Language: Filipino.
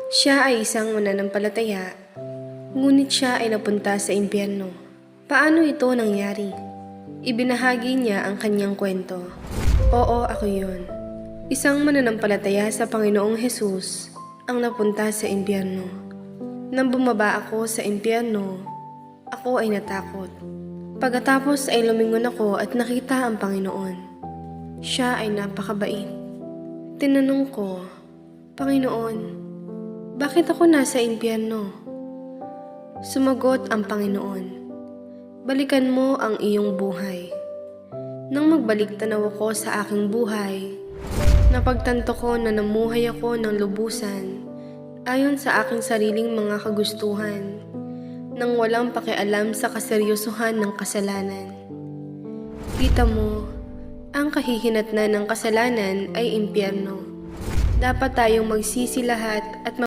Siya ay isang mananampalataya, ngunit siya ay napunta sa impyerno. Paano ito nangyari? Ibinahagi niya ang kanyang kwento. Oo, ako yun. Isang mananampalataya sa Panginoong Hesus ang napunta sa impyerno. Nang bumaba ako sa impyerno, ako ay natakot. Pagkatapos ay lumingon ako at nakita ang Panginoon. Siya ay napakabait. Tinanong ko, Panginoon, bakit ako nasa impyerno? Sumagot ang Panginoon, balikan mo ang iyong buhay. Nang magbalik tanaw ako sa aking buhay, napagtanto ko na namuhay ako ng lubusan ayon sa aking sariling mga kagustuhan nang walang pakialam sa kaseryosohan ng kasalanan. Kita mo, ang kahihinatnan ng kasalanan ay impyerno. Dapat tayong magsisi lahat at